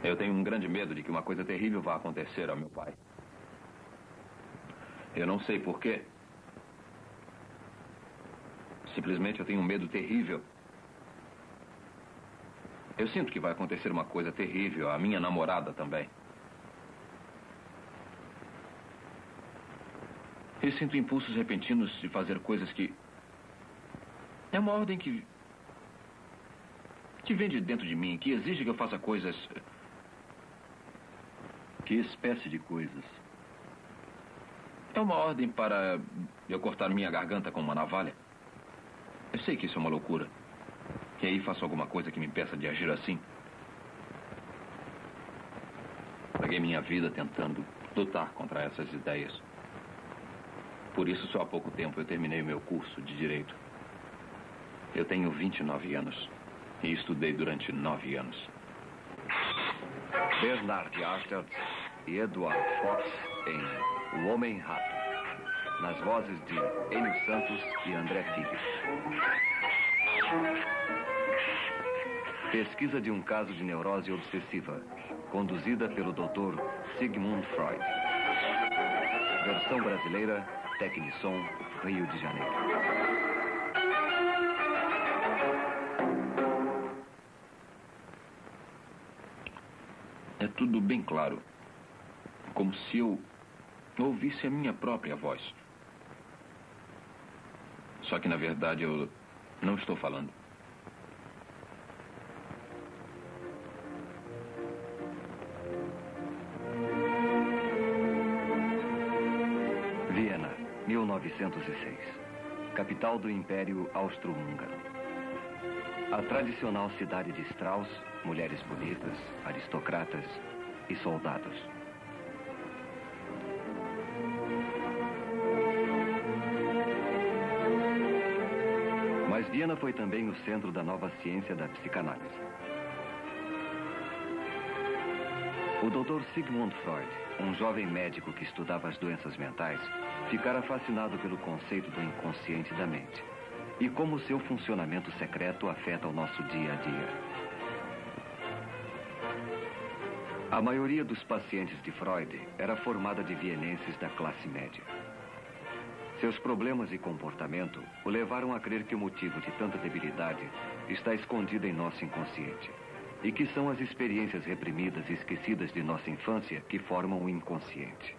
Eu tenho um grande medo de que uma coisa terrível vá acontecer ao meu pai. Eu não sei porquê. Simplesmente eu tenho um medo terrível. Eu sinto que vai acontecer uma coisa terrível à minha namorada também. Eu sinto impulsos repentinos de fazer coisas que... É uma ordem que vem de dentro de mim, que exige que eu faça coisas... Que espécie de coisas? É uma ordem para eu cortar minha garganta com uma navalha. Eu sei que isso é uma loucura. E aí faço alguma coisa que me impeça de agir assim. Paguei minha vida tentando lutar contra essas ideias. Por isso, só há pouco tempo eu terminei o meu curso de Direito. Eu tenho 29 anos e estudei durante 9 anos. Bernard Archer e Edward Fox em O Homem-Rato, nas vozes de Enio Santos e André Filho. Pesquisa de um caso de neurose obsessiva, conduzida pelo Dr. Sigmund Freud. Versão brasileira, Tecnissom, Rio de Janeiro. É tudo bem claro. Como se eu ouvisse a minha própria voz. Só que, na verdade, eu não estou falando. Viena, 1906. Capital do Império Austro-Húngaro. A tradicional cidade de Strauss, mulheres bonitas, aristocratas e soldados. Mas Viena foi também o centro da nova ciência da psicanálise. O Dr. Sigmund Freud, um jovem médico que estudava as doenças mentais, ficara fascinado pelo conceito do inconsciente da mente e como seu funcionamento secreto afeta o nosso dia a dia. A maioria dos pacientes de Freud era formada de vienenses da classe média. Seus problemas e comportamento o levaram a crer que o motivo de tanta debilidade está escondido em nosso inconsciente e que são as experiências reprimidas e esquecidas de nossa infância que formam o inconsciente.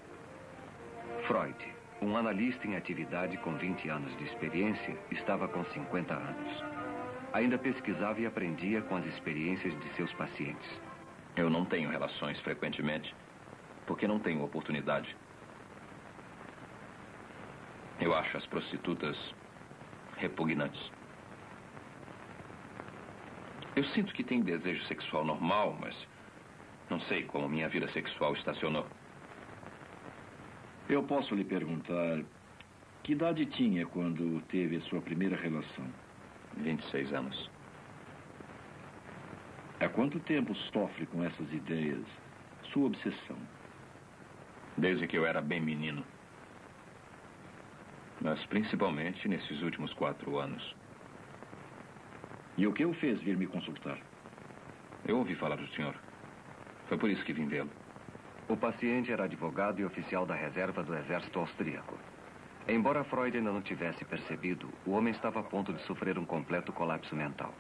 Freud, um analista em atividade com 20 anos de experiência, estava com 50 anos. Ainda pesquisava e aprendia com as experiências de seus pacientes. Eu não tenho relações frequentemente, porque não tenho oportunidade. Eu acho as prostitutas repugnantes. Eu sinto que tenho desejo sexual normal, mas não sei como minha vida sexual estacionou. Eu posso lhe perguntar, que idade tinha quando teve a sua primeira relação? 26 anos. Há quanto tempo sofre com essas ideias, sua obsessão? Desde que eu era bem menino. Mas principalmente nesses últimos 4 anos. E o que o fez vir me consultar? Eu ouvi falar do senhor. Foi por isso que vim vê-lo. O paciente era advogado e oficial da reserva do exército austríaco. Embora Freud ainda não tivesse percebido, o homem estava a ponto de sofrer um completo colapso mental.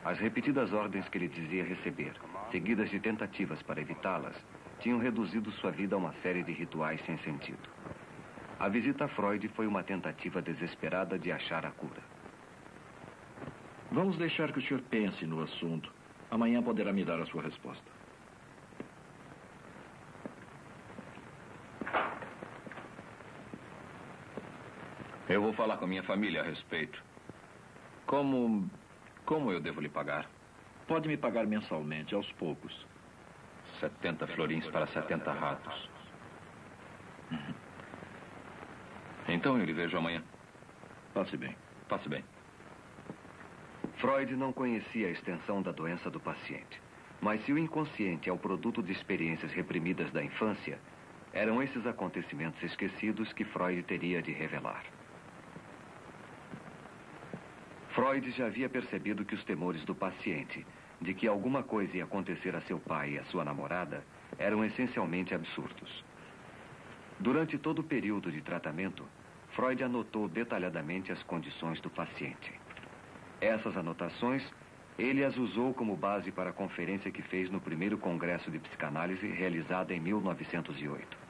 As repetidas ordens que ele dizia receber, seguidas de tentativas para evitá-las, tinham reduzido sua vida a uma série de rituais sem sentido. A visita a Freud foi uma tentativa desesperada de achar a cura. Vamos deixar que o senhor pense no assunto. Amanhã poderá me dar a sua resposta. Eu vou falar com a minha família a respeito. Como eu devo lhe pagar? Pode me pagar mensalmente, aos poucos. 70 florins para 70 ratos. Então eu lhe vejo amanhã. Passe bem. Passe bem. Freud não conhecia a extensão da doença do paciente. Mas se o inconsciente é o produto de experiências reprimidas da infância, eram esses acontecimentos esquecidos que Freud teria de revelar. Freud já havia percebido que os temores do paciente de que alguma coisa ia acontecer a seu pai e a sua namorada eram essencialmente absurdos. Durante todo o período de tratamento, Freud anotou detalhadamente as condições do paciente. Essas anotações, ele as usou como base para a conferência que fez no primeiro Congresso de Psicanálise, realizada em 1908.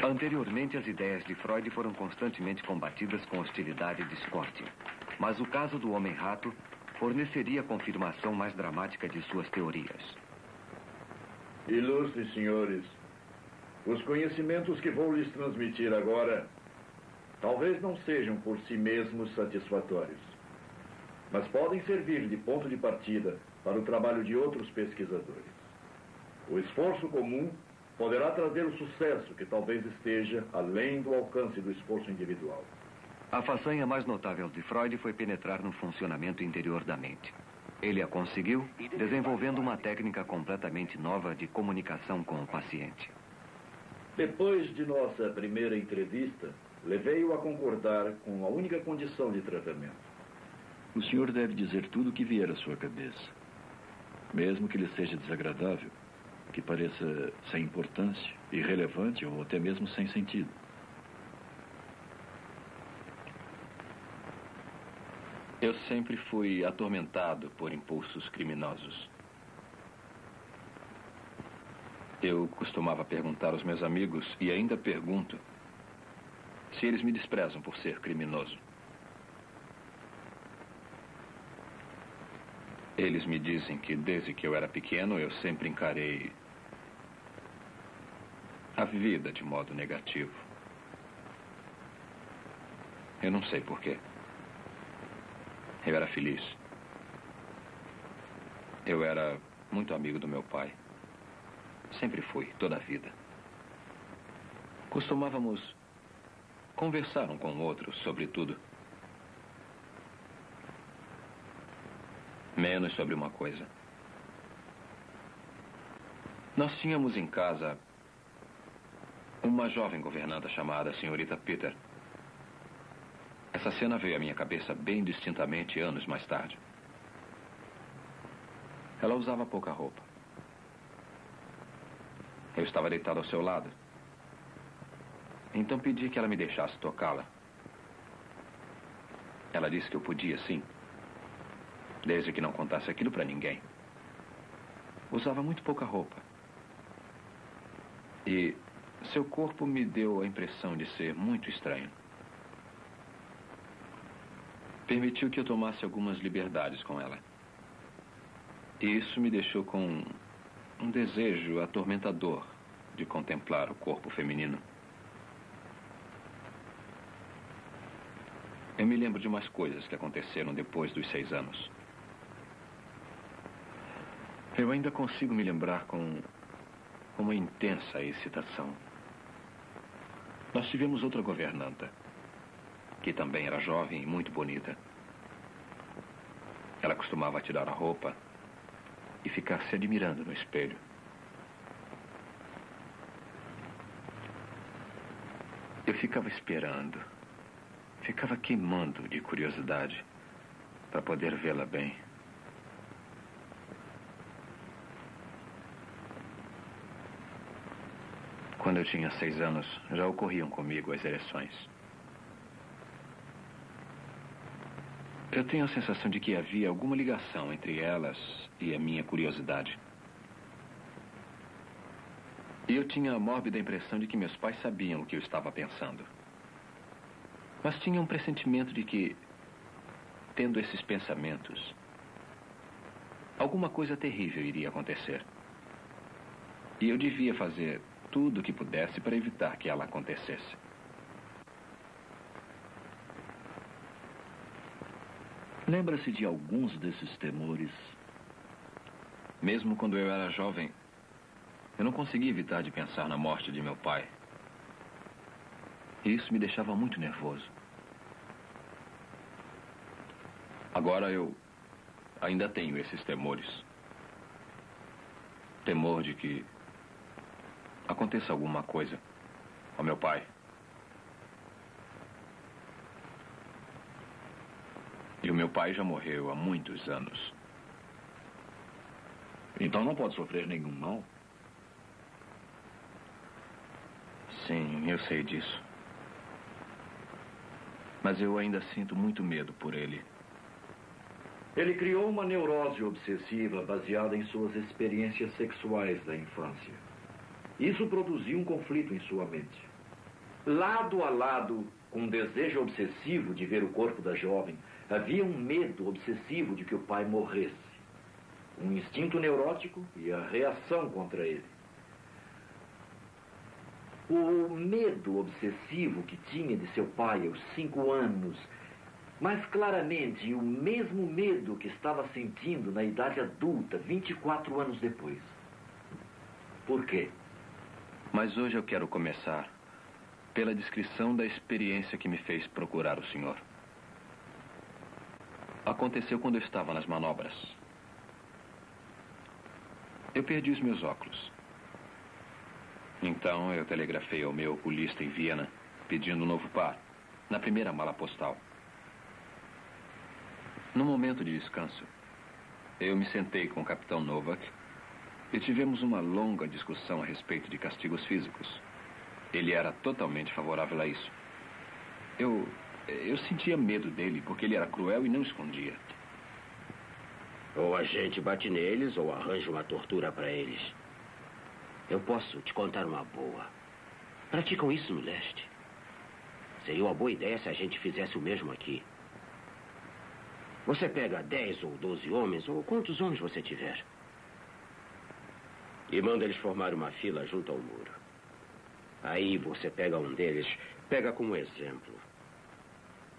Anteriormente, as ideias de Freud foram constantemente combatidas com hostilidade e discórdia. Mas o caso do homem-rato forneceria a confirmação mais dramática de suas teorias. Ilustres senhores, os conhecimentos que vou lhes transmitir agora talvez não sejam por si mesmos satisfatórios, mas podem servir de ponto de partida para o trabalho de outros pesquisadores. O esforço comum poderá trazer o sucesso que talvez esteja além do alcance do esforço individual. A façanha mais notável de Freud foi penetrar no funcionamento interior da mente. Ele a conseguiu desenvolvendo uma técnica completamente nova de comunicação com o paciente. Depois de nossa primeira entrevista, levei-o a concordar com a única condição de tratamento. O senhor deve dizer tudo o que vier à sua cabeça, mesmo que lhe seja desagradável, que pareça sem importância, irrelevante ou até mesmo sem sentido. Eu sempre fui atormentado por impulsos criminosos. Eu costumava perguntar aos meus amigos, e ainda pergunto, se eles me desprezam por ser criminoso. Eles me dizem que desde que eu era pequeno eu sempre encarei a vida de modo negativo. Eu não sei porquê. Eu era feliz. Eu era muito amigo do meu pai. Sempre fui, toda a vida. Costumávamos conversar um com o outro sobre tudo. Menos sobre uma coisa. Nós tínhamos em casa uma jovem governanta chamada Senhorita Peter. Essa cena veio à minha cabeça bem distintamente anos mais tarde. Ela usava pouca roupa. Eu estava deitado ao seu lado. Então pedi que ela me deixasse tocá-la. Ela disse que eu podia, sim. Desde que não contasse aquilo para ninguém. Usava muito pouca roupa. E seu corpo me deu a impressão de ser muito estranho. Permitiu que eu tomasse algumas liberdades com ela. E isso me deixou com um desejo atormentador de contemplar o corpo feminino. Eu me lembro de mais coisas que aconteceram depois dos 6 anos. Eu ainda consigo me lembrar com uma intensa excitação. Nós tivemos outra governanta, que também era jovem e muito bonita. Ela costumava tirar a roupa e ficar se admirando no espelho. Eu ficava esperando, ficava queimando de curiosidade para poder vê-la bem. Quando eu tinha 6 anos, já ocorriam comigo as ereções. Eu tenho a sensação de que havia alguma ligação entre elas e a minha curiosidade. E eu tinha a mórbida impressão de que meus pais sabiam o que eu estava pensando. Mas tinha um pressentimento de que, tendo esses pensamentos, alguma coisa terrível iria acontecer. E eu devia fazer tudo o que pudesse para evitar que ela acontecesse. Lembra-se de alguns desses temores? Mesmo quando eu era jovem, eu não conseguia evitar de pensar na morte de meu pai. E isso me deixava muito nervoso. Agora eu ainda tenho esses temores. Temor de que aconteça alguma coisa ao meu pai. E o meu pai já morreu há muitos anos. Então não pode sofrer nenhum mal? Sim, eu sei disso. Mas eu ainda sinto muito medo por ele. Ele criou uma neurose obsessiva baseada em suas experiências sexuais da infância. Isso produziu um conflito em sua mente. Lado a lado com um desejo obsessivo de ver o corpo da jovem, havia um medo obsessivo de que o pai morresse. Um instinto neurótico e a reação contra ele. O medo obsessivo que tinha de seu pai aos 5 anos, mas claramente o mesmo medo que estava sentindo na idade adulta, 24 anos depois. Por quê? Mas hoje eu quero começar pela descrição da experiência que me fez procurar o senhor. Aconteceu quando eu estava nas manobras. Eu perdi os meus óculos. Então eu telegrafei ao meu oculista em Viena, pedindo um novo par, na primeira mala postal. No momento de descanso, eu me sentei com o capitão Novak e tivemos uma longa discussão a respeito de castigos físicos. Ele era totalmente favorável a isso. Eu sentia medo dele, porque ele era cruel e não escondia. Ou a gente bate neles ou arranja uma tortura para eles. Eu posso te contar uma boa. Praticam isso no leste. Seria uma boa ideia se a gente fizesse o mesmo aqui. Você pega 10 ou 12 homens, ou quantos homens você tiver, e manda eles formar uma fila junto ao muro. Aí você pega um deles, pega como exemplo,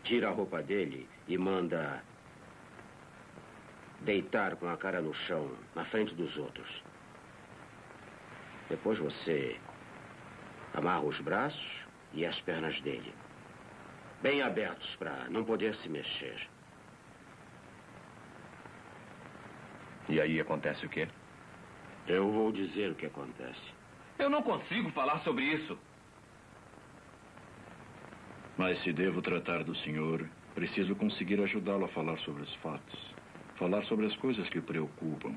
tira a roupa dele e manda deitar com a cara no chão, na frente dos outros. Depois você amarra os braços e as pernas dele, bem abertos para não poder se mexer. E aí acontece o quê? Eu vou dizer o que acontece. Eu não consigo falar sobre isso. Mas se devo tratar do senhor, preciso conseguir ajudá-lo a falar sobre os fatos. Falar sobre as coisas que o preocupam.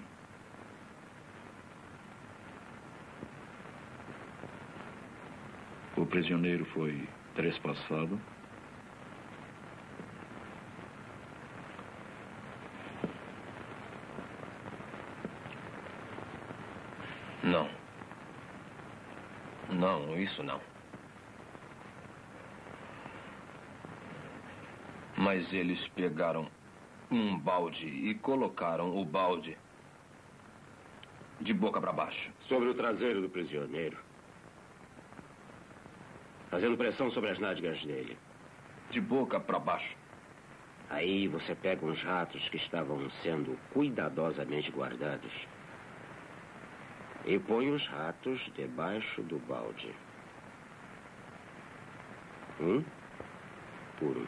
O prisioneiro foi trespassado. Não. Não, isso não. Mas eles pegaram um balde e colocaram o balde de boca para baixo. Sobre o traseiro do prisioneiro. Fazendo pressão sobre as nádegas dele. De boca para baixo. Aí você pega uns ratos que estavam sendo cuidadosamente guardados e põe os ratos debaixo do balde. Um por um.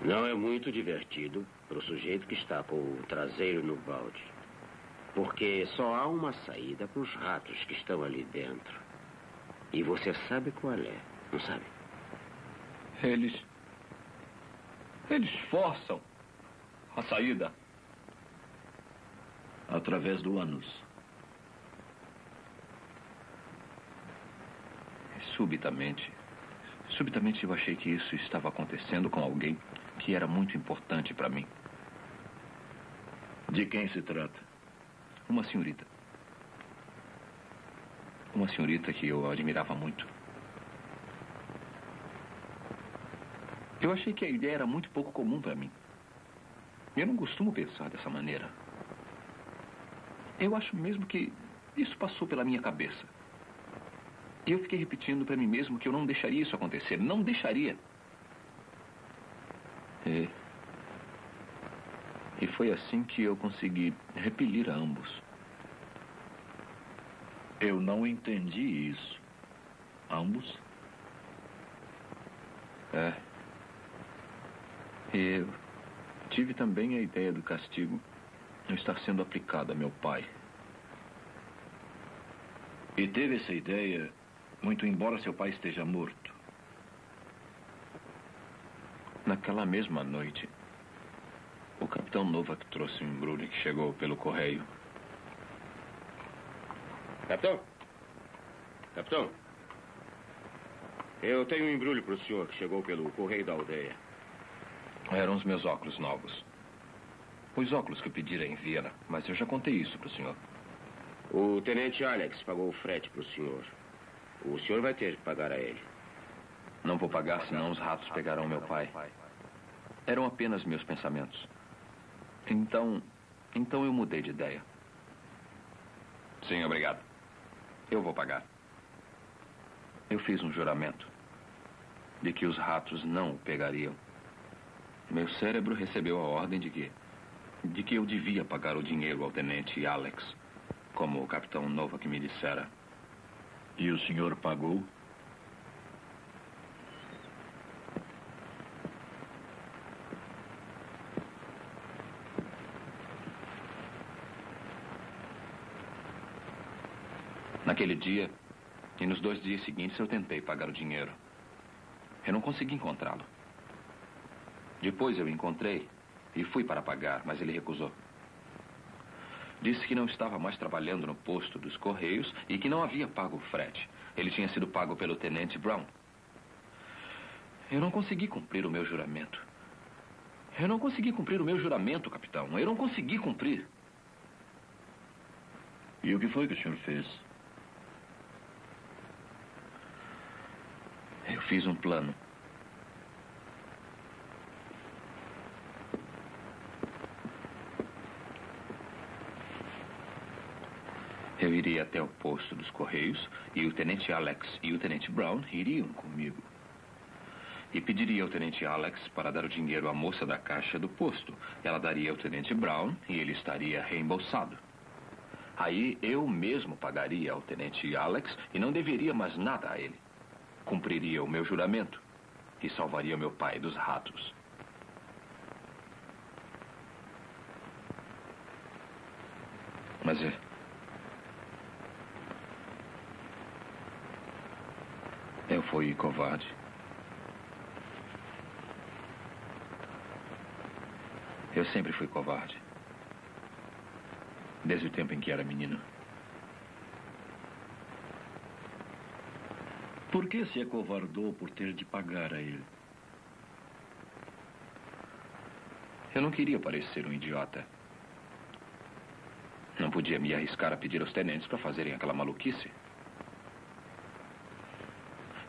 Não é muito divertido para o sujeito que está com o traseiro no balde. Porque só há uma saída para os ratos que estão ali dentro. E você sabe qual é, não sabe? Eles forçam a saída. Através do ânus. Subitamente eu achei que isso estava acontecendo com alguém que era muito importante para mim. De quem se trata? Uma senhorita. Uma senhorita que eu admirava muito. Eu achei que a ideia era muito pouco comum para mim. Eu não costumo pensar dessa maneira. Eu acho mesmo que isso passou pela minha cabeça. E eu fiquei repetindo para mim mesmo que eu não deixaria isso acontecer. Não deixaria. E foi assim que eu consegui repelir a ambos. Eu não entendi isso. Ambos? E eu tive também a ideia do castigo estar sendo aplicado a meu pai. E teve essa ideia, muito embora seu pai esteja morto. Naquela mesma noite, o capitão Novak trouxe um embrulho que chegou pelo correio. Capitão? Capitão? Eu tenho um embrulho para o senhor que chegou pelo correio da aldeia. Eram os meus óculos novos. Os óculos que eu pedira em Viena, mas eu já contei isso para o senhor. O tenente Alex pagou o frete para o senhor. O senhor vai ter que pagar a ele. Não vou pagar, senão os ratos pegarão meu pai. Eram apenas meus pensamentos. Então eu mudei de ideia. Sim, obrigado. Eu vou pagar. Eu fiz um juramento de que os ratos não o pegariam. Meu cérebro recebeu a ordem de que eu devia pagar o dinheiro ao tenente Alex, como o capitão Novak me dissera. E o senhor pagou? Naquele dia e nos 2 dias seguintes eu tentei pagar o dinheiro. Eu não consegui encontrá-lo. Depois eu o encontrei e fui para pagar, mas ele recusou. Disse que não estava mais trabalhando no posto dos Correios e que não havia pago o frete. Ele tinha sido pago pelo tenente Brown. Eu não consegui cumprir o meu juramento. Eu não consegui cumprir o meu juramento, capitão. Eu não consegui cumprir. E o que foi que o senhor fez? Eu fiz um plano. Eu iria até o posto dos Correios e o tenente Alex e o tenente Brown iriam comigo. E pediria ao tenente Alex para dar o dinheiro à moça da caixa do posto. Ela daria ao tenente Brown e ele estaria reembolsado. Aí eu mesmo pagaria ao tenente Alex e não deveria mais nada a ele. Cumpriria o meu juramento e salvaria meu pai dos ratos. Mas eu fui covarde. Eu sempre fui covarde. Desde o tempo em que era menino. Por que se acovardou por ter de pagar a ele? Eu não queria parecer um idiota. Não podia me arriscar a pedir aos tenentes para fazerem aquela maluquice.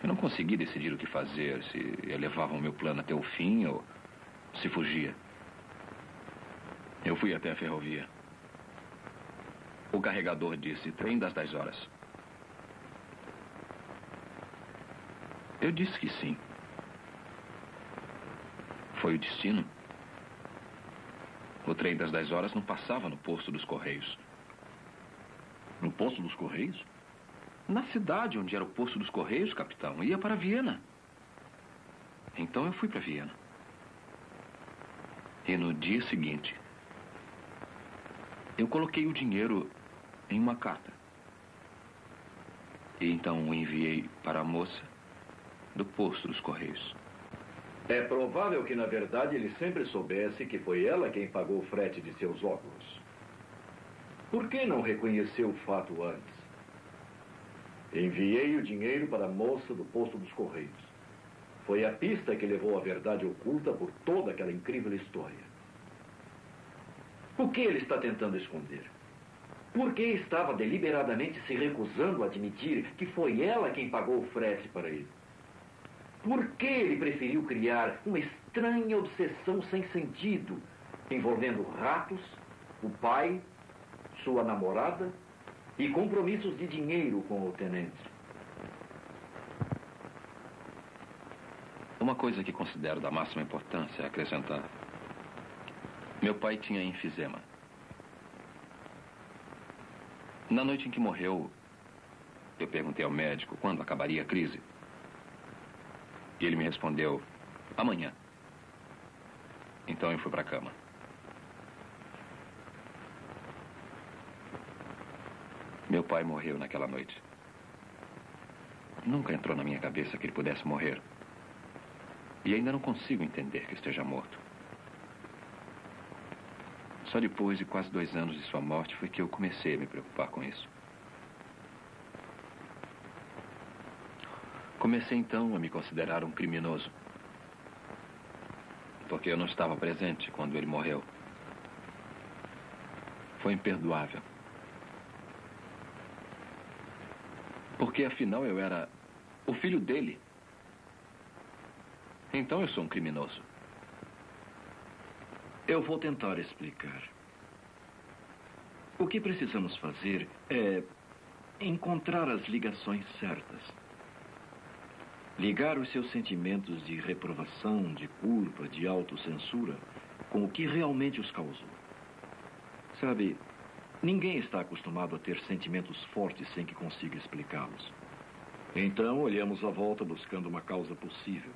Eu não consegui decidir o que fazer, se levavam meu plano até o fim ou se fugia. Eu fui até a ferrovia. O carregador disse, trem das 10 horas. Eu disse que sim. Foi o destino. O trem das 10 horas não passava no posto dos Correios. No posto dos Correios? Na cidade onde era o posto dos Correios, capitão. Ia para Viena. Então eu fui para Viena. E no dia seguinte, eu coloquei o dinheiro em uma carta. E então o enviei para a moça do posto dos Correios. É provável que, na verdade, ele sempre soubesse que foi ela quem pagou o frete de seus óculos. Por que não reconheceu o fato antes? Enviei o dinheiro para a moça do posto dos Correios. Foi a pista que levou à verdade oculta por toda aquela incrível história. O que ele está tentando esconder? Por que estava deliberadamente se recusando a admitir que foi ela quem pagou o frete para ele? Por que ele preferiu criar uma estranha obsessão sem sentido, envolvendo ratos, o pai, sua namorada e compromissos de dinheiro com o tenente? Uma coisa que considero da máxima importância é acrescentar. Meu pai tinha enfisema. Na noite em que morreu, eu perguntei ao médico quando acabaria a crise. E ele me respondeu, amanhã. Então eu fui para a cama. Meu pai morreu naquela noite. Nunca entrou na minha cabeça que ele pudesse morrer. E ainda não consigo entender que esteja morto. Só depois de quase 2 anos de sua morte foi que eu comecei a me preocupar com isso. Comecei então a me considerar um criminoso. Porque eu não estava presente quando ele morreu. Foi imperdoável. Porque afinal eu era o filho dele. Então eu sou um criminoso. Eu vou tentar explicar. O que precisamos fazer é encontrar as ligações certas. Ligar os seus sentimentos de reprovação, de culpa, de autocensura com o que realmente os causou. Sabe, ninguém está acostumado a ter sentimentos fortes sem que consiga explicá-los. Então, olhamos à volta buscando uma causa possível.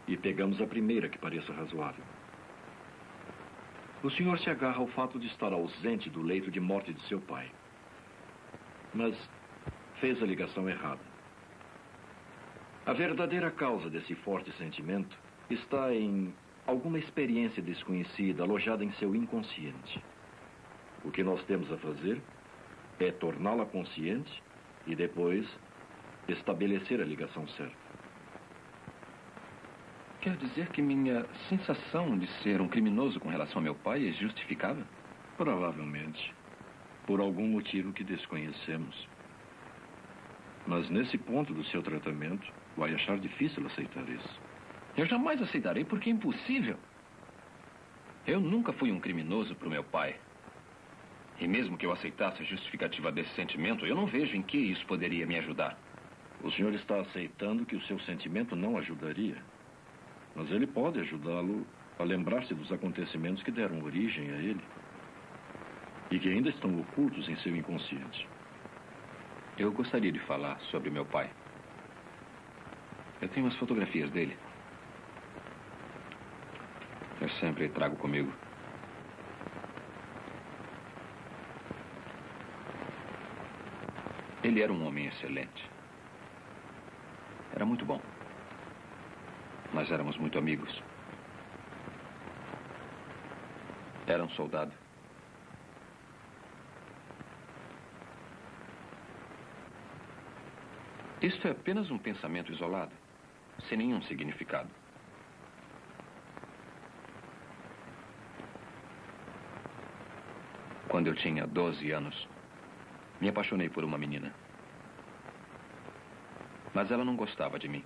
E pegamos a primeira que pareça razoável. O senhor se agarra ao fato de estar ausente do leito de morte de seu pai. Mas fez a ligação errada. A verdadeira causa desse forte sentimento está em alguma experiência desconhecida alojada em seu inconsciente. O que nós temos a fazer é torná-la consciente e depois estabelecer a ligação certa. Quer dizer que minha sensação de ser um criminoso com relação ao meu pai é justificável? Provavelmente. Por algum motivo que desconhecemos. Mas nesse ponto do seu tratamento, vai achar difícil aceitar isso. Eu jamais aceitarei porque é impossível. Eu nunca fui um criminoso para o meu pai. E mesmo que eu aceitasse a justificativa desse sentimento, eu não vejo em que isso poderia me ajudar. O senhor está aceitando que o seu sentimento não ajudaria. Mas ele pode ajudá-lo a lembrar-se dos acontecimentos que deram origem a ele. E que ainda estão ocultos em seu inconsciente. Eu gostaria de falar sobre meu pai. Eu tenho umas fotografias dele. Eu sempre trago comigo. Ele era um homem excelente. Era muito bom. Nós éramos muito amigos. Era um soldado. Isto é apenas um pensamento isolado, sem nenhum significado. Quando eu tinha 12 anos, me apaixonei por uma menina. Mas ela não gostava de mim.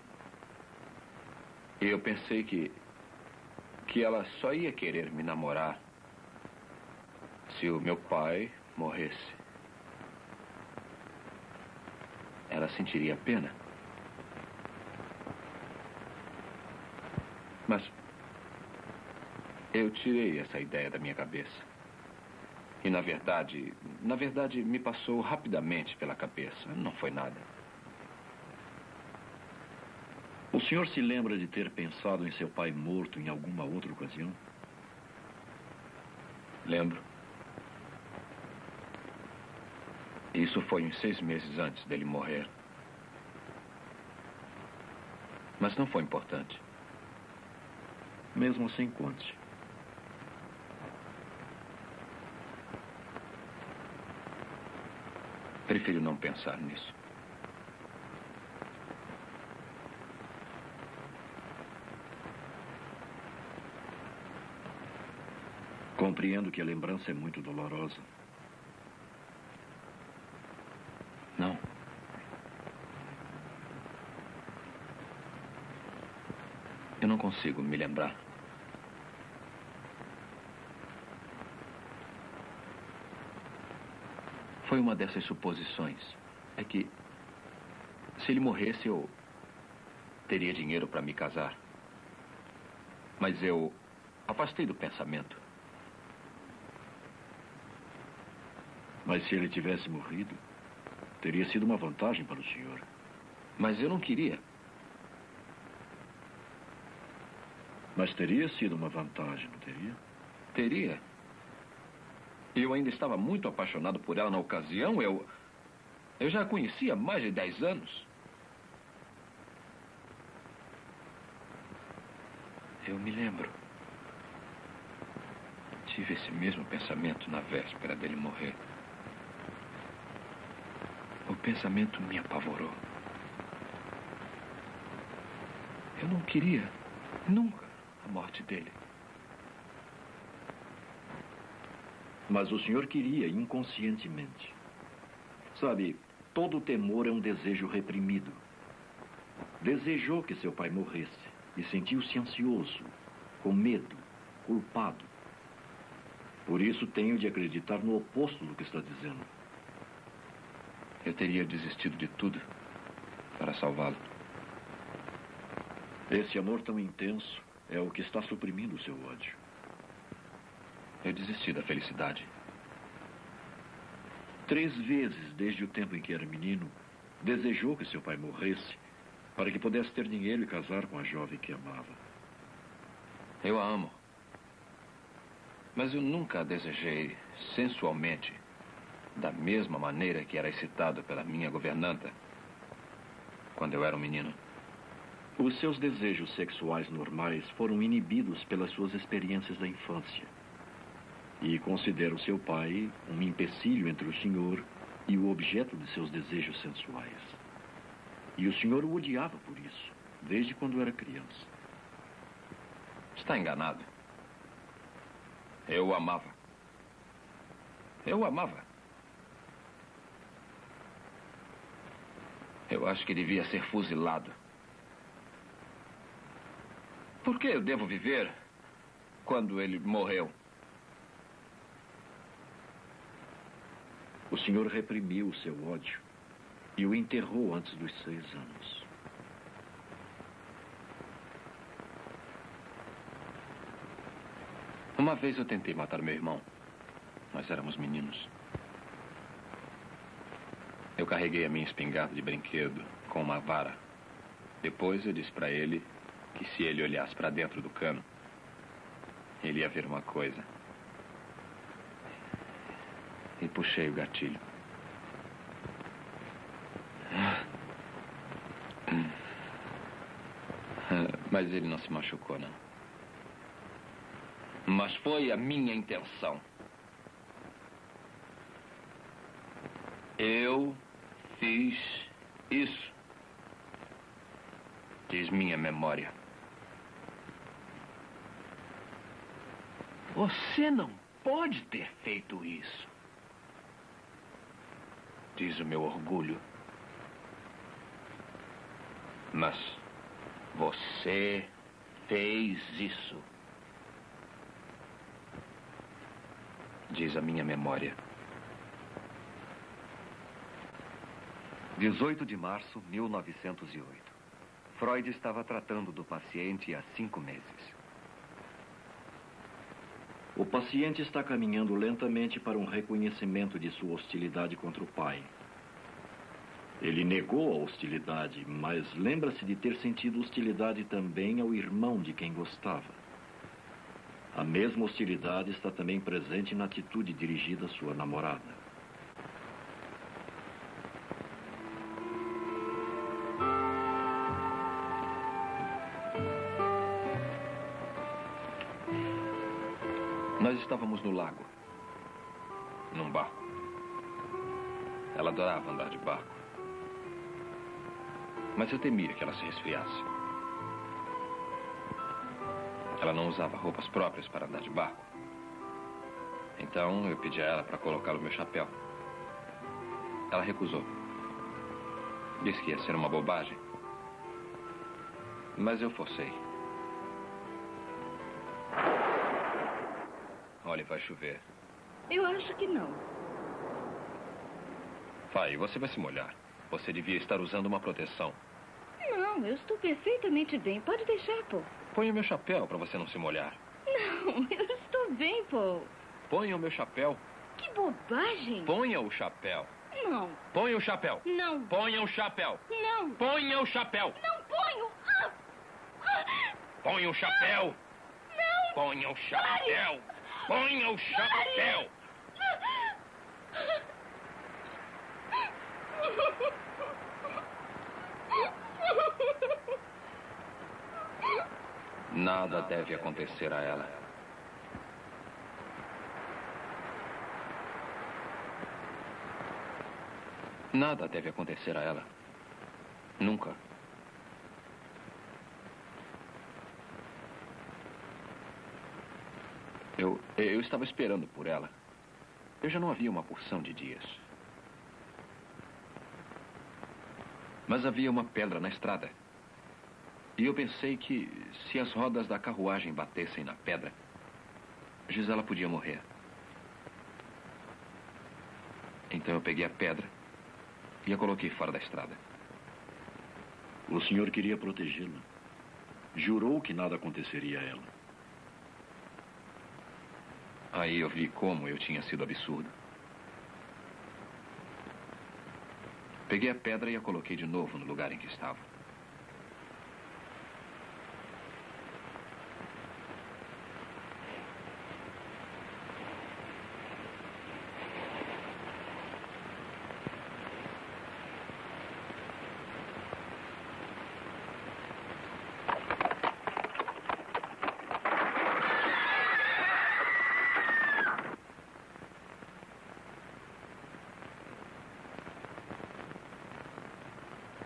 E eu pensei que ela só ia querer me namorar se o meu pai morresse. Ela sentiria pena. Mas eu tirei essa ideia da minha cabeça. E na verdade, me passou rapidamente pela cabeça. Não foi nada. O senhor se lembra de ter pensado em seu pai morto em alguma outra ocasião? Lembro. Isso foi uns 6 meses antes dele morrer. Mas não foi importante. Mesmo assim, conte. Prefiro não pensar nisso. Compreendo que a lembrança é muito dolorosa. Não. Eu não consigo me lembrar. Foi uma dessas suposições. É que, se ele morresse, eu teria dinheiro para me casar. Mas eu afastei do pensamento. Mas se ele tivesse morrido, teria sido uma vantagem para o senhor. Mas eu não queria. Mas teria sido uma vantagem, não teria? Teria. Eu ainda estava muito apaixonado por ela na ocasião. Eu já a conhecia há mais de 10 anos. Eu me lembro. Tive esse mesmo pensamento na véspera dele morrer. O pensamento me apavorou. Eu não queria, nunca, a morte dele. Mas o senhor queria inconscientemente. Sabe, todo temor é um desejo reprimido. Desejou que seu pai morresse e sentiu-se ansioso, com medo, culpado. Por isso tenho de acreditar no oposto do que está dizendo. Eu teria desistido de tudo para salvá-lo. Esse amor tão intenso é o que está suprimindo o seu ódio. Eu desisti da felicidade. 3 vezes, desde o tempo em que era menino, desejou que seu pai morresse para que pudesse ter dinheiro e casar com a jovem que amava. Eu a amo. Mas eu nunca a desejei sensualmente, da mesma maneira que era excitado pela minha governanta quando eu era um menino. Os seus desejos sexuais normais foram inibidos pelas suas experiências da infância. E considera o seu pai um empecilho entre o senhor e o objeto de seus desejos sensuais. E o senhor o odiava por isso, desde quando era criança. Está enganado. Eu o amava. Eu o amava. Eu acho que devia ser fuzilado. Por que eu devo viver quando ele morreu? O senhor reprimiu o seu ódio e o enterrou antes dos 6 anos. Uma vez eu tentei matar meu irmão. Nós éramos meninos. Eu carreguei a minha espingarda de brinquedo com uma vara. Depois eu disse para ele que se ele olhasse para dentro do cano, ele ia ver uma coisa. E puxei o gatilho. Mas ele não se machucou, não. Mas foi a minha intenção. Eu fiz isso. Diz minha memória. Você não pode ter feito isso. Diz o meu orgulho. Mas você fez isso. Diz a minha memória. 18 de março de 1908. Freud estava tratando do paciente há 5 meses. O paciente está caminhando lentamente para um reconhecimento de sua hostilidade contra o pai. Ele negou a hostilidade, mas lembra-se de ter sentido hostilidade também ao irmão de quem gostava. A mesma hostilidade está também presente na atitude dirigida à sua namorada. Nós estávamos no lago, num barco. Ela adorava andar de barco. Mas eu temia que ela se resfriasse. Ela não usava roupas próprias para andar de barco. Então eu pedi a ela para colocar o meu chapéu. Ela recusou. Disse que ia ser uma bobagem. Mas eu forcei. Olha, vai chover. Eu acho que não. Vai, você vai se molhar. Você devia estar usando uma proteção. Não, eu estou perfeitamente bem. Pode deixar, Paul. Ponha o meu chapéu para você não se molhar. Não, eu estou bem, Paul. Ponha o meu chapéu. Que bobagem. Ponha o chapéu. Não. Ponha o chapéu. Não. Ponha o chapéu. Não. Ponha o chapéu. Não ponho. Ponha o chapéu. Não. Ponha o chapéu. Ponha o chapéu. Nada deve acontecer a ela. Nada deve acontecer a ela. Nunca. Eu estava esperando por ela. Eu já não havia uma porção de dias. Mas havia uma pedra na estrada. E eu pensei que, se as rodas da carruagem batessem na pedra, Gisela podia morrer. Então eu peguei a pedra e a coloquei fora da estrada. O senhor queria protegê-la. Jurou que nada aconteceria a ela. Aí eu vi como eu tinha sido absurdo. Peguei a pedra e a coloquei de novo no lugar em que estava.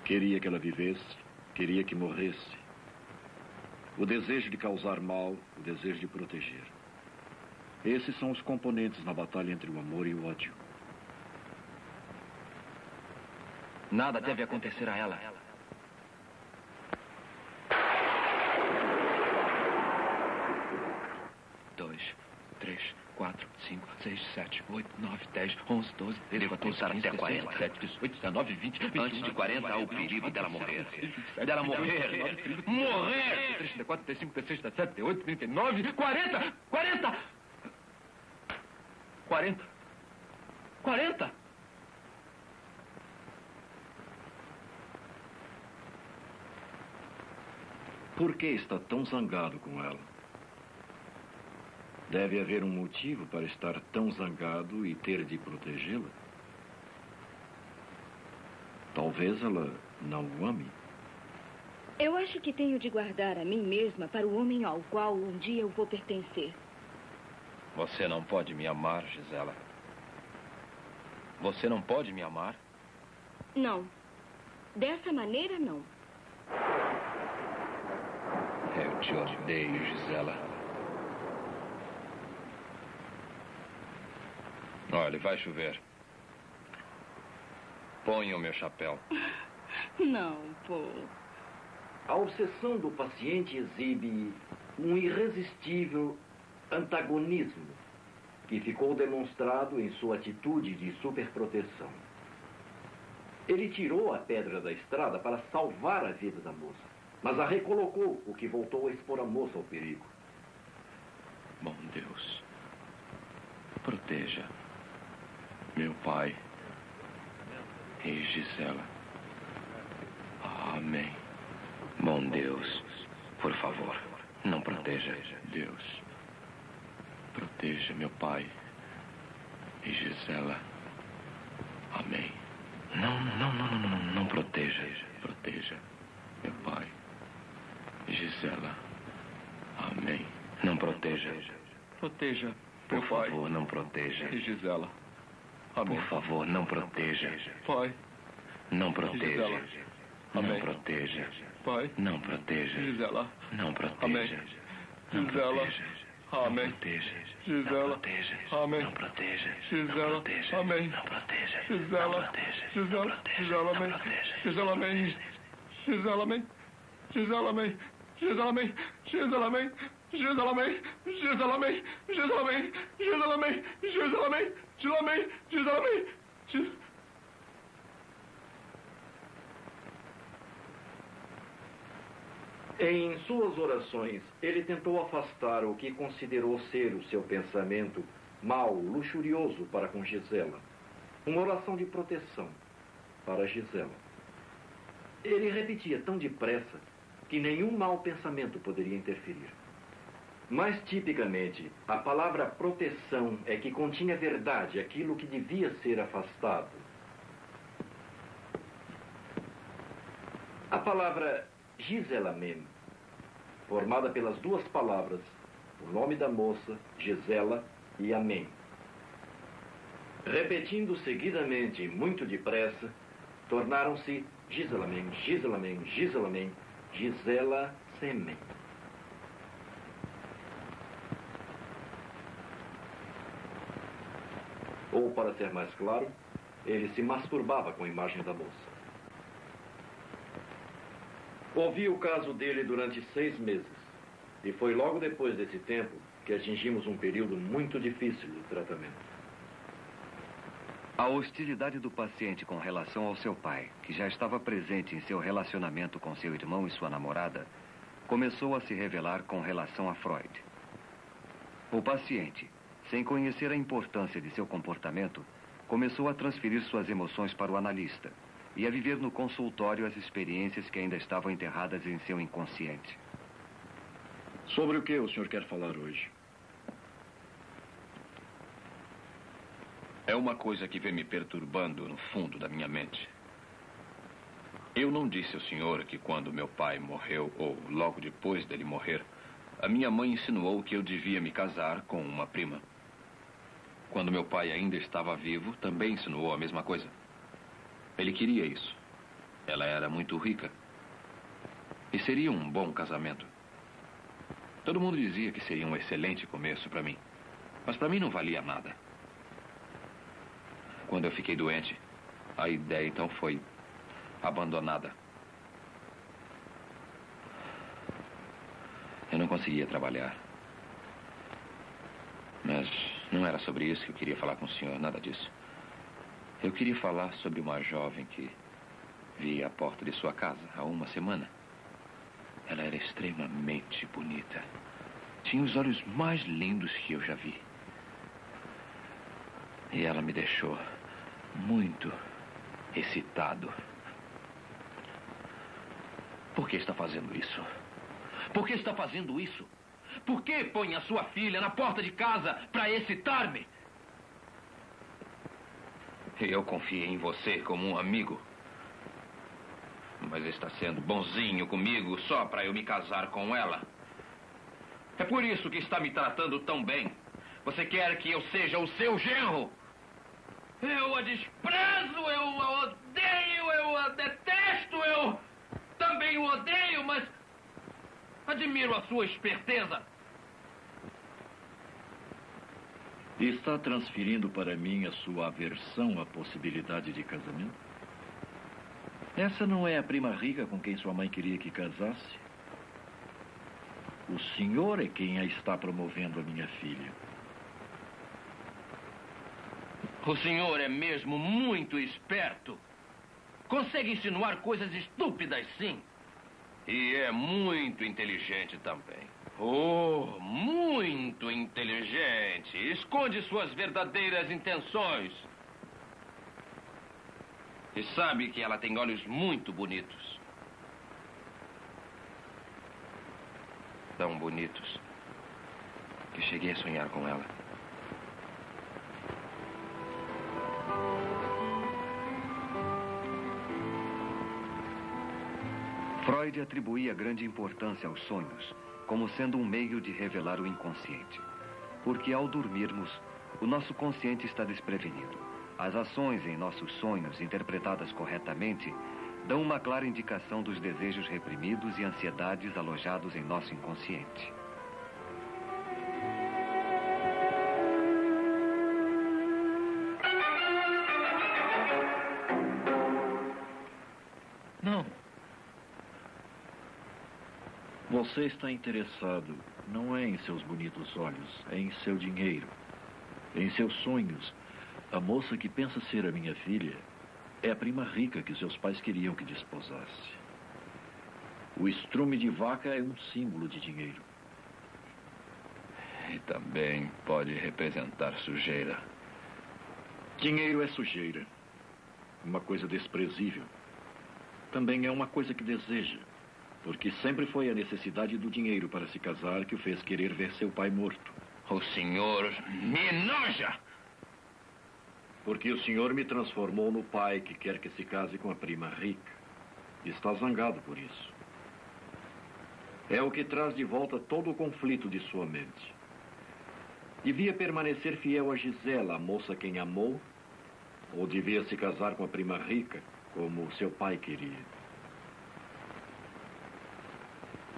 Queria que ela vivesse, queria que morresse. O desejo de causar mal, o desejo de proteger. Esses são os componentes na batalha entre o amor e o ódio. Nada deve acontecer a ela. 2, 3, 4, 5, 6, 7, 8, 9, 10, 11, 12, 13, 14, 15, 16, 17, 18, 19, 20, 21, Antes de 40 há o perigo dela morrer. Dela morrer. Morrer! 34, 35, 36, 37, 38, 39, 40! 40! 40! 40! Por que está tão zangado com ela? Deve haver um motivo para estar tão zangado e ter de protegê-la. Talvez ela não o ame. Eu acho que tenho de guardar a mim mesma para o homem ao qual um dia eu vou pertencer. Você não pode me amar, Gisela. Você não pode me amar? Não. Dessa maneira, não. Eu te odeio, Gisela. Olha, vai chover. Ponha o meu chapéu. Não, Paul. A obsessão do paciente exibe um irresistível antagonismo que ficou demonstrado em sua atitude de superproteção. Ele tirou a pedra da estrada para salvar a vida da moça, mas a recolocou, o que voltou a expor a moça ao perigo. Bom Deus, proteja meu pai e Gisela. Amém. Bom Deus, por favor, não proteja. Deus, proteja meu pai e Gisela. Amém. Não proteja. Proteja meu pai e Gisela. Amém. Não proteja. Proteja, por favor, não proteja. E Gisela. Amém. Por favor, não proteja. Pai. Não proteja. Amém. Não proteja. Pai. Não proteja. Gisela. Não proteja. Amém. Gisela. Amém. Gisela. Amém. Não proteja. Gisela. Amém. Não proteja. Gisela. Gisela. Gisela. Amém. Gisela. Amém. Gisela. Amém. Gisela. Amém. Gisela. Amém. Gisela. Amém. Gisela. Amém. Gisela. Amém. Gisela. Amém. Gisela. Amém. Gisela. Amém. Gisela. Amém. Gisela. Amém. Em suas orações, ele tentou afastar o que considerou ser o seu pensamento mau, luxurioso para com Gisela. Uma oração de proteção para Gisela. Ele repetia tão depressa que nenhum mau pensamento poderia interferir. Mais tipicamente, a palavra proteção é que continha verdade, aquilo que devia ser afastado. A palavra Gisela mesmo, formada pelas duas palavras, o nome da moça, Gisela, e amém. Repetindo seguidamente, muito depressa, tornaram-se Giselamen, Giselamen, Giselamen, Gisela Semen. Ou, para ser mais claro, ele se masturbava com a imagem da moça. Ouvi o caso dele durante 6 meses. E foi logo depois desse tempo que atingimos um período muito difícil de tratamento. A hostilidade do paciente com relação ao seu pai, que já estava presente em seu relacionamento com seu irmão e sua namorada, começou a se revelar com relação a Freud. O paciente, sem conhecer a importância de seu comportamento, começou a transferir suas emoções para o analista e a viver no consultório as experiências que ainda estavam enterradas em seu inconsciente. Sobre o que o senhor quer falar hoje? É uma coisa que vem me perturbando no fundo da minha mente. Eu não disse ao senhor que quando meu pai morreu, ou logo depois dele morrer, a minha mãe insinuou que eu devia me casar com uma prima. Quando meu pai ainda estava vivo, também insinuou a mesma coisa. Ele queria isso. Ela era muito rica. E seria um bom casamento. Todo mundo dizia que seria um excelente começo para mim. Mas para mim não valia nada. Quando eu fiquei doente, a ideia então foi abandonada. Eu não conseguia trabalhar. Mas não era sobre isso que eu queria falar com o senhor, nada disso. Eu queria falar sobre uma jovem que vi à porta de sua casa há uma semana. Ela era extremamente bonita. Tinha os olhos mais lindos que eu já vi. E ela me deixou muito excitado. Por que está fazendo isso? Por que está fazendo isso? Por que põe a sua filha na porta de casa para excitar-me? Eu confiei em você como um amigo. Mas está sendo bonzinho comigo só para eu me casar com ela. É por isso que está me tratando tão bem. Você quer que eu seja o seu genro? Eu a desprezo, eu a odeio, eu a detesto, eu também o odeio, mas admiro a sua esperteza. Está transferindo para mim a sua aversão à possibilidade de casamento? Essa não é a prima rica com quem sua mãe queria que casasse? O senhor é quem a está promovendo a minha filha. O senhor é mesmo muito esperto. Consegue insinuar coisas estúpidas, sim. E é muito inteligente também. Oh, muito inteligente. Esconde suas verdadeiras intenções. E sabe que ela tem olhos muito bonitos. Tão bonitos que cheguei a sonhar com ela. Freud atribuía grande importância aos sonhos, como sendo um meio de revelar o inconsciente. Porque ao dormirmos, o nosso consciente está desprevenido. As ações em nossos sonhos, interpretadas corretamente, dão uma clara indicação dos desejos reprimidos e ansiedades alojados em nosso inconsciente. Não. Você está interessado não é em seus bonitos olhos, é em seu dinheiro, em seus sonhos. A moça que pensa ser a minha filha é a prima rica que seus pais queriam que desposasse. O estrume de vaca é um símbolo de dinheiro. E também pode representar sujeira. Dinheiro é sujeira. Uma coisa desprezível. Também é uma coisa que deseja. Porque sempre foi a necessidade do dinheiro para se casar que o fez querer ver seu pai morto. O senhor me enoja! Porque o senhor me transformou no pai que quer que se case com a prima rica. E está zangado por isso. É o que traz de volta todo o conflito de sua mente. Devia permanecer fiel a Gisela, a moça quem amou, ou devia se casar com a prima rica, como seu pai queria?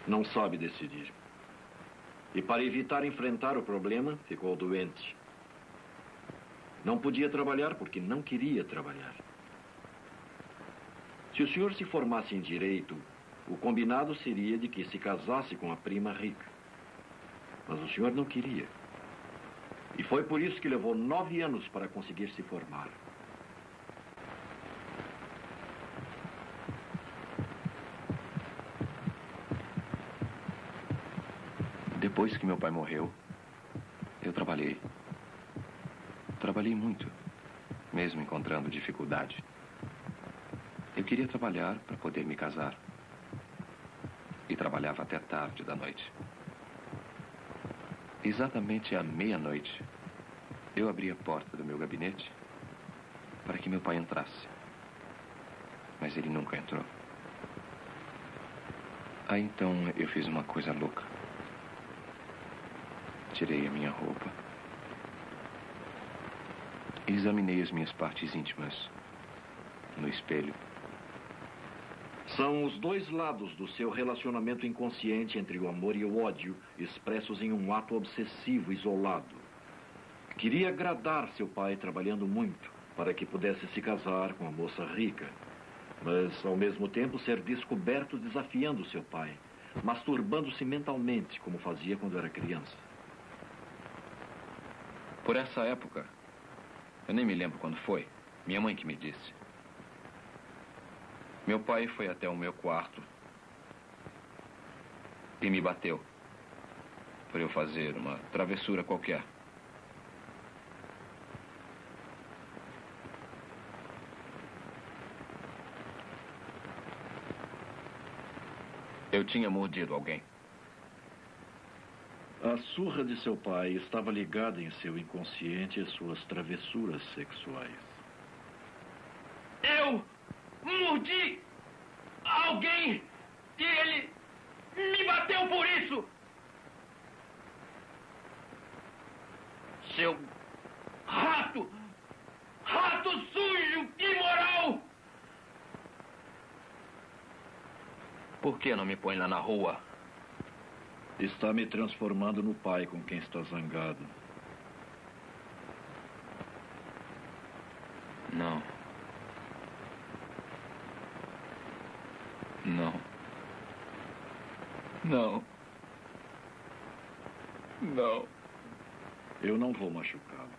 Não sabe decidir. E para evitar enfrentar o problema, ficou doente. Não podia trabalhar porque não queria trabalhar. Se o senhor se formasse em direito, o combinado seria de que se casasse com a prima rica. Mas o senhor não queria. E foi por isso que levou 9 anos para conseguir se formar. Depois que meu pai morreu, eu trabalhei. Trabalhei muito, mesmo encontrando dificuldade. Eu queria trabalhar para poder me casar. E trabalhava até tarde da noite. Exatamente à meia-noite, eu abri a porta do meu gabinete para que meu pai entrasse. Mas ele nunca entrou. Aí então eu fiz uma coisa louca. Tirei a minha roupa e examinei as minhas partes íntimas no espelho. São os dois lados do seu relacionamento inconsciente entre o amor e o ódio, expressos em um ato obsessivo isolado. Queria agradar seu pai trabalhando muito, para que pudesse se casar com a moça rica, mas ao mesmo tempo ser descoberto desafiando seu pai, masturbando-se mentalmente, como fazia quando era criança. Por essa época, eu nem me lembro quando foi, minha mãe que me disse. Meu pai foi até o meu quarto e me bateu por eu fazer uma travessura qualquer. Eu tinha mordido alguém. A surra de seu pai estava ligada em seu inconsciente às suas travessuras sexuais. Eu mordi alguém e ele me bateu por isso. Seu rato! Rato sujo, imoral! Por que não me põe lá na rua? Está me transformando no pai com quem está zangado. Não. Não. Não. Não. Eu não vou machucá-lo.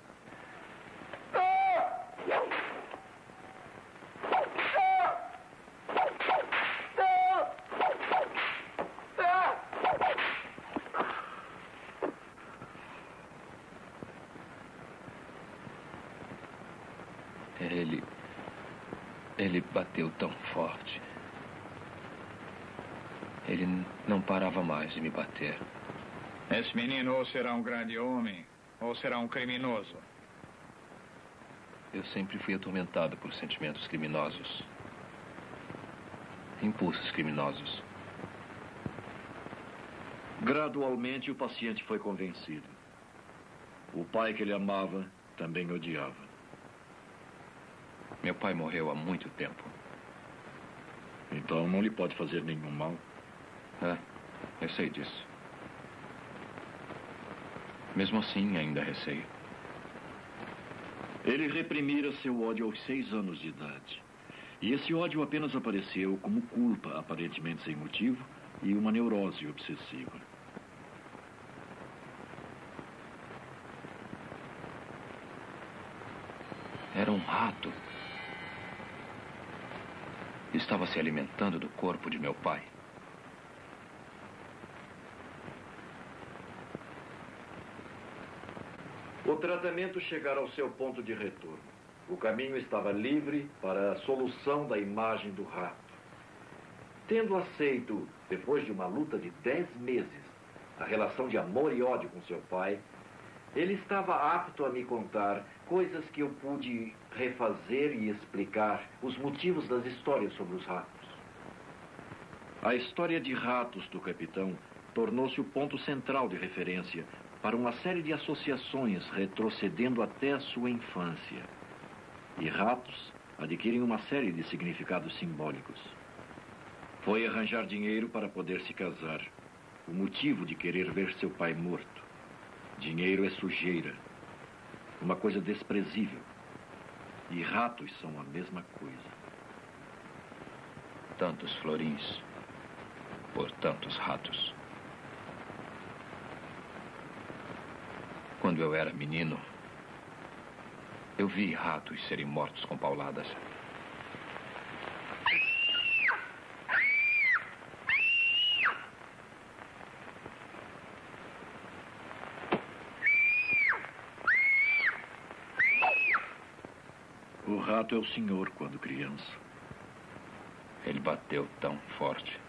Ele bateu tão forte. Ele não parava mais de me bater. Esse menino ou será um grande homem, ou será um criminoso. Eu sempre fui atormentado por sentimentos criminosos. Impulsos criminosos. Gradualmente, o paciente foi convencido. O pai que ele amava também odiava. Meu pai morreu há muito tempo. Então não lhe pode fazer nenhum mal. Eu sei disso. Mesmo assim, ainda receio. Ele reprimira seu ódio aos 6 anos de idade. E esse ódio apenas apareceu como culpa, aparentemente sem motivo, e uma neurose obsessiva. Era um rato. Estava se alimentando do corpo de meu pai. O tratamento chegara ao seu ponto de retorno. O caminho estava livre para a solução da imagem do rato. Tendo aceito, depois de uma luta de 10 meses, a relação de amor e ódio com seu pai, ele estava apto a me contar coisas que eu pude refazer e explicar os motivos das histórias sobre os ratos. A história de ratos do capitão tornou-se o ponto central de referência para uma série de associações retrocedendo até a sua infância. E ratos adquirem uma série de significados simbólicos. Foi arranjar dinheiro para poder se casar. O motivo de querer ver seu pai morto. Dinheiro é sujeira. Uma coisa desprezível. E ratos são a mesma coisa. Tantos florins por tantos ratos. Quando eu era menino, eu vi ratos serem mortos com pauladas. O rato é o senhor quando criança. Ele bateu tão forte.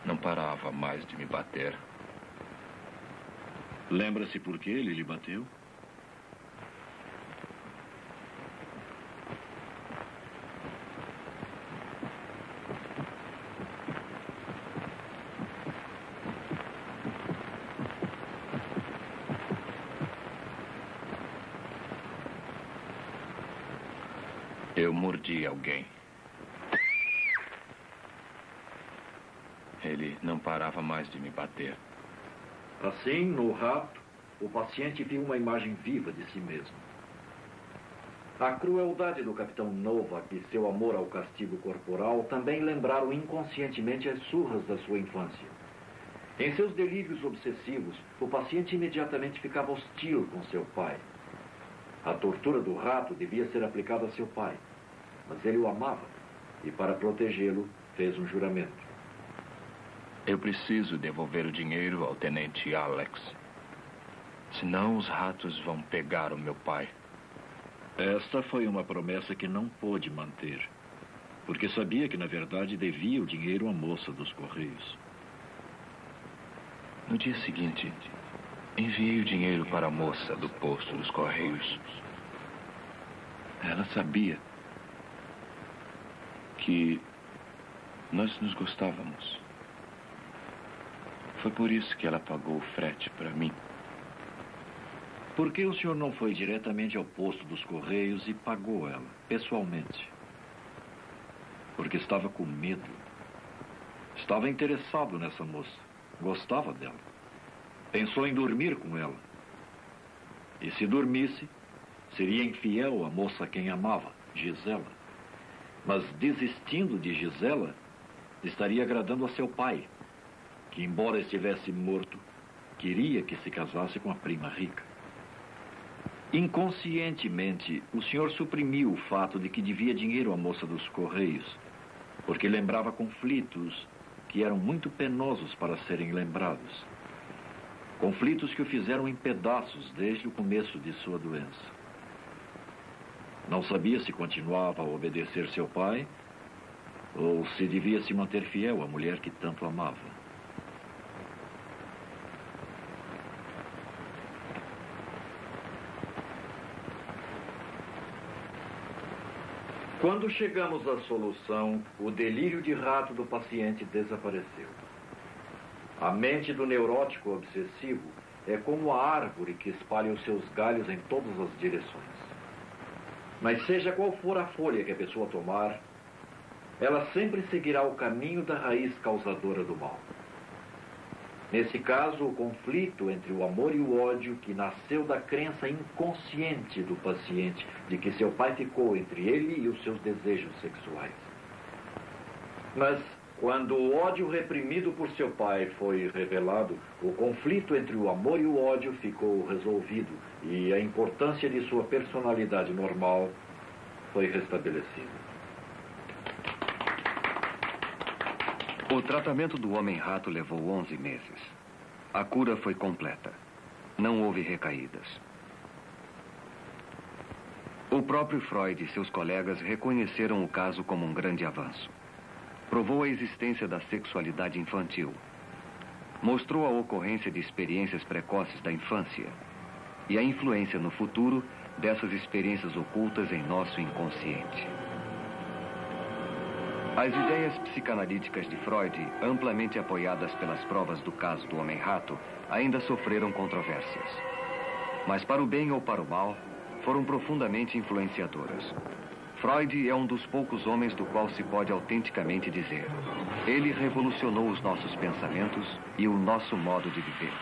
Não parava mais de me bater. Lembra-se por que ele lhe bateu? Eu mordi alguém. Ele não parava mais de me bater. Assim, no rato, o paciente viu uma imagem viva de si mesmo. A crueldade do capitão Novak e seu amor ao castigo corporal também lembraram inconscientemente as surras da sua infância. Em seus delírios obsessivos, o paciente imediatamente ficava hostil com seu pai. A tortura do rato devia ser aplicada a seu pai, mas ele o amava e, para protegê-lo, fez um juramento. Eu preciso devolver o dinheiro ao tenente Alex. Senão os ratos vão pegar o meu pai. Esta foi uma promessa que não pôde manter, porque sabia que, na verdade, devia o dinheiro à moça dos Correios. No dia seguinte, enviei o dinheiro para a moça do posto dos Correios. Ela sabia que nós nos gostávamos. Foi por isso que ela pagou o frete para mim. Por que o senhor não foi diretamente ao posto dos Correios e pagou ela, pessoalmente? Porque estava com medo. Estava interessado nessa moça. Gostava dela. Pensou em dormir com ela. E se dormisse, seria infiel à moça a quem amava, Gisela. Mas desistindo de Gisela, estaria agradando a seu pai, que, embora estivesse morto, queria que se casasse com a prima rica. Inconscientemente, o senhor suprimiu o fato de que devia dinheiro à moça dos Correios, porque lembrava conflitos que eram muito penosos para serem lembrados. Conflitos que o fizeram em pedaços desde o começo de sua doença. Não sabia se continuava a obedecer seu pai ou se devia se manter fiel à mulher que tanto amava. Quando chegamos à solução, o delírio de rato do paciente desapareceu. A mente do neurótico obsessivo é como a árvore que espalha os seus galhos em todas as direções. Mas seja qual for a folha que a pessoa tomar, ela sempre seguirá o caminho da raiz causadora do mal. Nesse caso, o conflito entre o amor e o ódio que nasceu da crença inconsciente do paciente de que seu pai ficou entre ele e os seus desejos sexuais. Mas, quando o ódio reprimido por seu pai foi revelado, o conflito entre o amor e o ódio ficou resolvido e a importância de sua personalidade normal foi restabelecida. O tratamento do homem-rato levou 11 meses. A cura foi completa. Não houve recaídas. O próprio Freud e seus colegas reconheceram o caso como um grande avanço. Provou a existência da sexualidade infantil. Mostrou a ocorrência de experiências precoces da infância e a influência no futuro dessas experiências ocultas em nosso inconsciente. As ideias psicanalíticas de Freud, amplamente apoiadas pelas provas do caso do homem-rato, ainda sofreram controvérsias. Mas para o bem ou para o mal, foram profundamente influenciadoras. Freud é um dos poucos homens do qual se pode autenticamente dizer: ele revolucionou os nossos pensamentos e o nosso modo de viver.